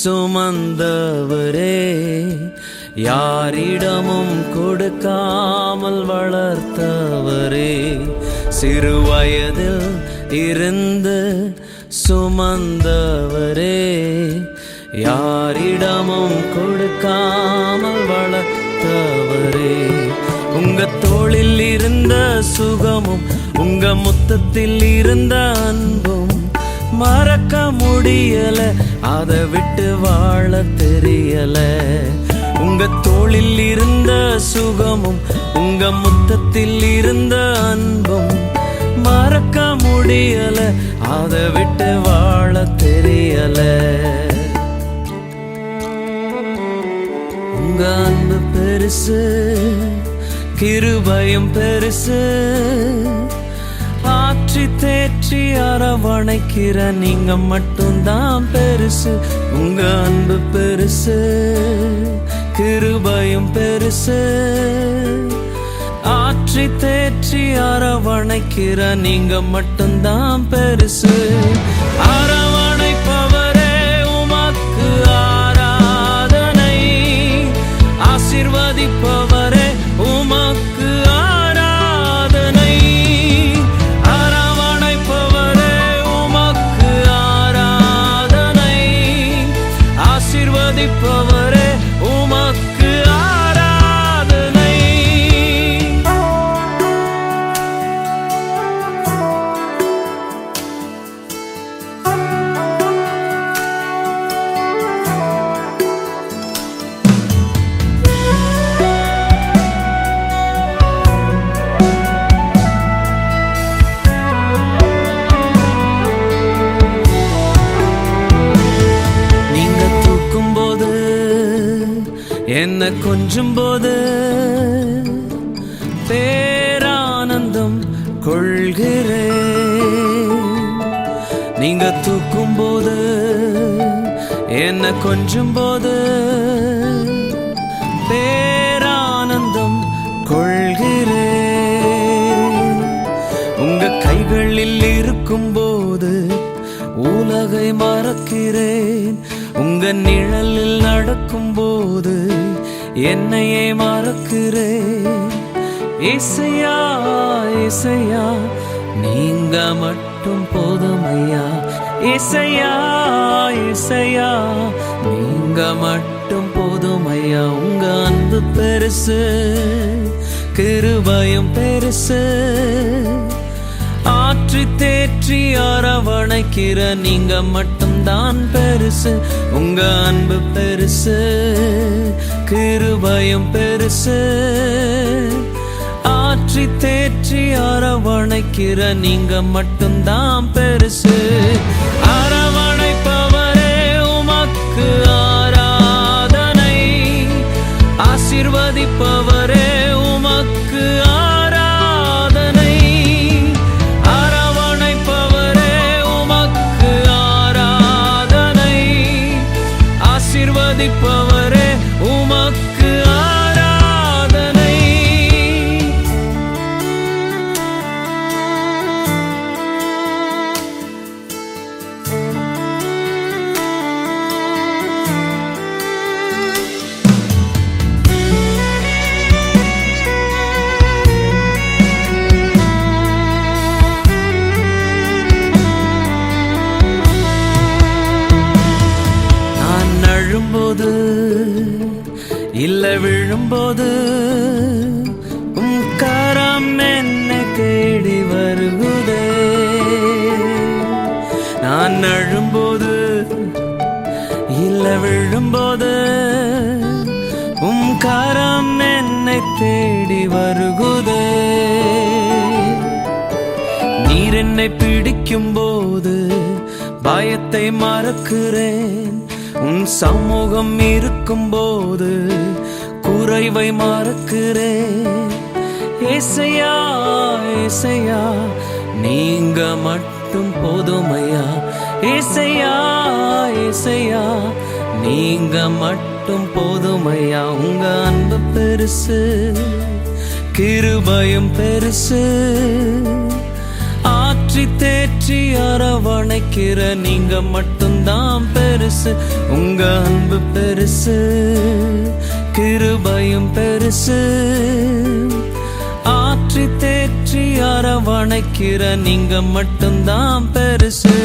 சுமந்தவரே, யாரிடமும் கொடுக்காமல் வளர்த்தவரே, சிறு வயதில் இருந்து சுமந்தவரே, யாரிடமும் கொடுக்காமல் வளர்த்தவரே, உங்க தோளில் இருந்த சுகமும் உங்க முத்தத்தில் இருந்த அன்பும் மறக்க முடியல, அதை விட்டு வாழ தெரியல. உங்க தோளில் இருந்த சுகமும் உங்க முத்தத்தில் இருந்த அன்பும் மறக்க முடியல, அதை விட்டு வாழ தெரியல. உங்க அன்பு பெருசு, கிருபையும் பெருசு, ஆற்றி தேற்றி அரவணைக்கிற நீங்க மட்டும்தான் பெருசு. உங்க அன்பு பெருசு, கிருபையும் பெருசு, ஆற்றி தேற்றி அரவணைக்கிற நீங்க மட்டும்தான் பெருசு. அரவணைப்பவரே உமக்கு ஆராதனை, ஆசீர்வதிப்பவரே உமக்கு ஆராதனை, அரவணைப்பவரே உமக்கு ஆராதனை, ஆசீர்வதிப்பவரே உமக்கு ஆராதனை. என்ன கொஞ்சும் போது பேரானந்தம் கொள்கிறேன், நீங்க தூக்கும் போது என்ன கொஞ்சும் போது பேரானந்தம் கொள்கிறேன். உங்க கைகளில் இருக்கும் போது உலகை மறக்கிறேன், உங்க நிழலில் நடக்கும் போது என்னையே மறக்கிறேன். இசையா இசையா நீங்க மட்டும் போதுமையா, இசையா இசையா நீங்க மட்டும் போதுமையா. உங்க அன்பு பெருசு, கிருபையும் பெருசு, ஆற்றி தேற்றி அரவணைக்கிற நீங்க மட்டும்தான் பெருசு. உங்க அன்பு பெருசு, கிருபையும் பெருசு, ஆற்றி தேற்றி அரவணைக்கிற நீங்க மட்டும்தான் பெருசு. அரவணைப்பவரே உமக்கு ஆராதனை, ஆசீர்வதிப்பவரே உமக்கு ஆராதனை, அரவணைப்பவரே உமக்கு ஆராதனை, ஆசீர்வதிப்பவரே உமக்கு ஆராதனை. அழும்போது இல்ல விழும்போது கரம் என்னை தேடி வருகுதே. நான் அழும்போது இல்ல விழும்போது கரம் என்னை தேடி வருகுதே. நீர் என்னை பிடிக்கும் போது பயத்தை மறக்கிறேன், உன் சமூகம் இருக்கும் போது குறைவை மறக்கிறேன். ஏசையா ஏசையா நீங்க மட்டும் போதுமையா, ஏசையா ஏசையா நீங்க மட்டும் போதுமையா. உங்க அன்பு பெருசு, கிருபையும் பெருசு, ஆற்ற ஆற்றி தேற்றி அரவணைக்கிற நீங்க மட்டும்தான் பெருசு. உங்க அன்பு பெருசு, கிருபையும் பெருசு. ஆற்றி தேற்றி அரவணைக்கிற நீங்க மட்டும்தான் பெருசு.